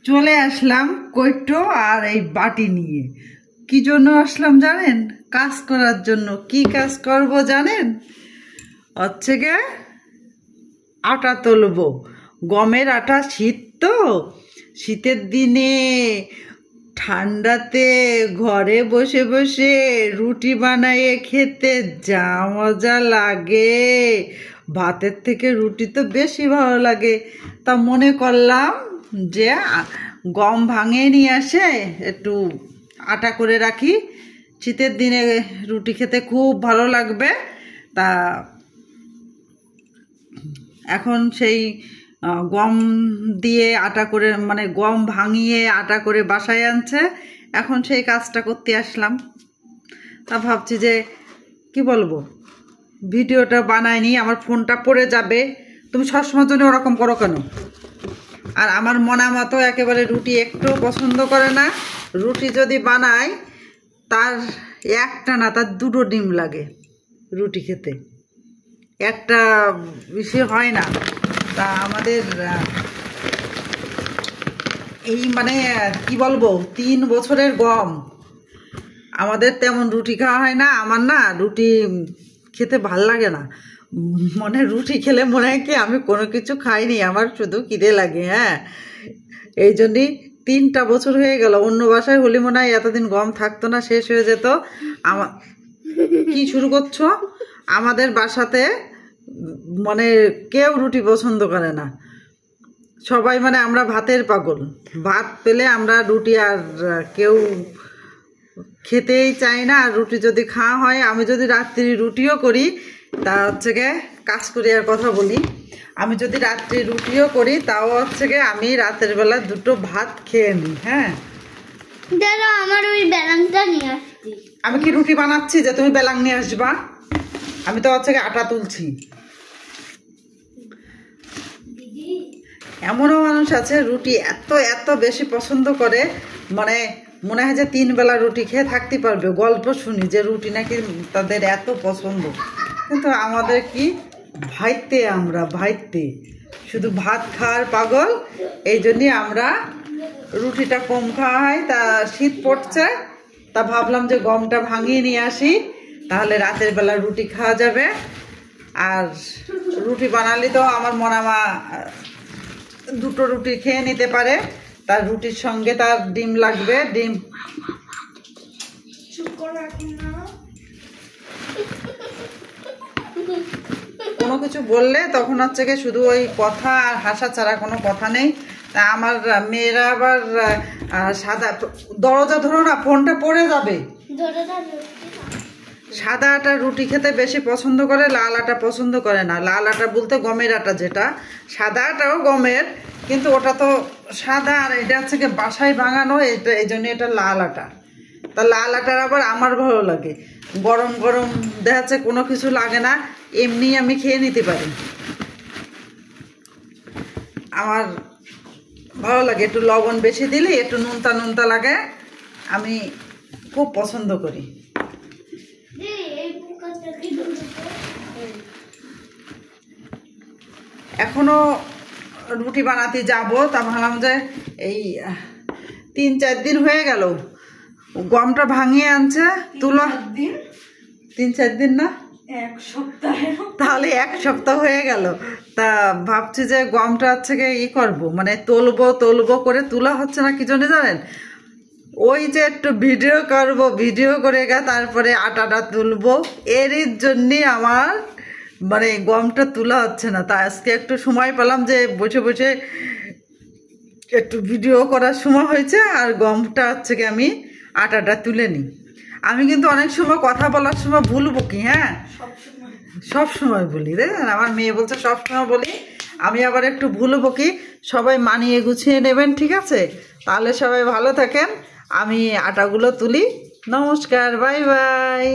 চলে আসলাম কৈটো আর এই বাটি নিয়ে। কি জন্য আসলাম জানেন? কাজ করার জন্য। কি কাজ করব জানেন? হচ্ছে গে আটা তুলবো, গমের আটা। শীত তো, শীতের দিনে ঠান্ডাতে ঘরে বসে বসে রুটি বানাইয়ে খেতে যা মজা লাগে, ভাতের থেকে রুটি তো বেশি ভালো লাগে। তা মনে করলাম যে গম ভাঙে নিয়ে আসে একটু আটা করে রাখি, শীতের দিনে রুটি খেতে খুব ভালো লাগবে। তা এখন সেই গম দিয়ে আটা করে, মানে গম ভাঙিয়ে আটা করে বাসায় আনছে, এখন সেই কাজটা করতে আসলাম। তা ভাবছি যে কি বলবো, ভিডিওটা বানাইনি, আমার ফোনটা পড়ে যাবে। তুমি সবসময়ের জন্য ওরকম করো কেন? আর আমার মনা মতো একেবারে রুটি একটু পছন্দ করে না। রুটি যদি বানাই তার একটা না, তার দুটো ডিম লাগে রুটি খেতে, একটা বেশি হয় না। তা আমাদের এই মানে কি বলবো, 3 বছরের গম, আমাদের তেমন রুটি খাওয়া হয় না। আমার না রুটি খেতে ভাল লাগে না, মানে রুটি খেলে মনে হয় কি আমি কোনো কিছু খাইনি, আমার শুধু খিদে লাগে। হ্যাঁ, এই জন্যই 3টা বছর হয়ে গেল। অন্য বাসায় হলে মনে হয় এতদিন গম থাকতো না, শেষ হয়ে যেত। আমার কি শুরু করছো? আমাদের বাসাতে মানে কেউ রুটি পছন্দ করে না, সবাই মানে আমরা ভাতের পাগল। ভাত পেলে আমরা রুটি আর কেউ খেতেই চাই না। আর রুটি যদি খাওয়া হয়, আমি যদি রাত্রি রুটিও করি, তা হচ্ছে গিয়ে কাজ করি আর কথা বলি, আমি যদি রাত্রি রুটিও করি তাও হচ্ছে গিয়ে আমি রাতের বেলা 2টো ভাত খেয়ে নিই। হ্যাঁ, দাদা আমার ওই বেলাংটা নিয়ে আসছি। আমি কি রুটি বানাচ্ছি যে তুমি বেলাং নিয়ে আসবা? আমি তো হচ্ছে গিয়ে আটা তুলছি। এমনও মানুষ আছে রুটি এত এত বেশি পছন্দ করে, মানে মনে হয় যে 3 বেলা রুটি খেয়ে থাকতে পারবে। গল্প শুনি যে রুটি নাকি তাদের এত পছন্দ, কিন্তু আমাদের কি ভাইতে, আমরা ভাইতে শুধু ভাত খাওয়ার পাগল। এই জন্যই আমরা রুটিটা কম খাওয়া হয়। তা শীত পড়ছে, তা ভাবলাম যে গমটা ভাঙিয়ে নিয়ে আসি, তাহলে রাতের বেলা রুটি খাওয়া যাবে। আর রুটি বানালে তো আমার মনামা 2টো রুটি খেয়ে নিতে পারে, তার রুটির সঙ্গে তার ডিম লাগবে। ডিম কোনো কিছু বললে তখন হচ্ছে গিয়ে শুধু ওই কথা আর হাসা ছাড়া কোনো কথা নেই। তা আমার মেয়েরা আবার সাদা, দরজা ধরো না, ফোনটা পড়ে যাবে। সাদা আটা রুটি খেতে বেশি পছন্দ করে, লাল আটা পছন্দ করে না। লাল আটা বলতে গমের আটা যেটা, সাদা আটাও গমের, কিন্তু ওটা তো সাদা, আর এটা হচ্ছে কি বাসায় বানানো, এটা এই জন্য এটা লাল আটা। তা লাল আটার আবার আমার ভালো লাগে, গরম গরম দেখা যাচ্ছে কোনো কিছু লাগে না, এমনি আমি খেয়ে নিতে পারি। আমার ভালো লাগে, একটু লবণ বেশি দিলে একটু নুনতা নুনতা লাগে, আমি খুব পছন্দ করি। এখনো রুটি বানাতে যাব। তা ভাবলাম যে এই 3-4 দিন হয়ে গেল গমটা ভাঙিয়ে আনছে, তুলো 3-4 দিন না, 1 সপ্তাহ, তাহলে 1 সপ্তাহ হয়ে গেল। তা ভাবছি যে গমটা হচ্ছে গিয়ে ই করবো, মানে তুলবো করে তোলা হচ্ছে না। কি জন্য জানেন? ওই যে একটু ভিডিও করব, ভিডিও করে তারপরে আটাটা তুলবো, এরই জন্যই আমার মানে গমটা তোলা হচ্ছে না। তা আজকে একটু সময় পেলাম যে বসে বসে একটু ভিডিও করার সময় হয়েছে, আর গমটা হচ্ছে কি আমি আটাটা তুলে নিই। আমি কিন্তু অনেক সময় কথা বলার সময় ভুলবো কি, হ্যাঁ সব সময় বলি, দেখেন আমার মেয়ে বলছে সব সময় বলি, আমি আবার একটু ভুলবো কি। সবাই মানিয়ে গুছিয়ে নেবেন, ঠিক আছে? তাহলে সবাই ভালো থাকেন। আমি আটাগুলো তুলি। নমস্কার, বাই বাই।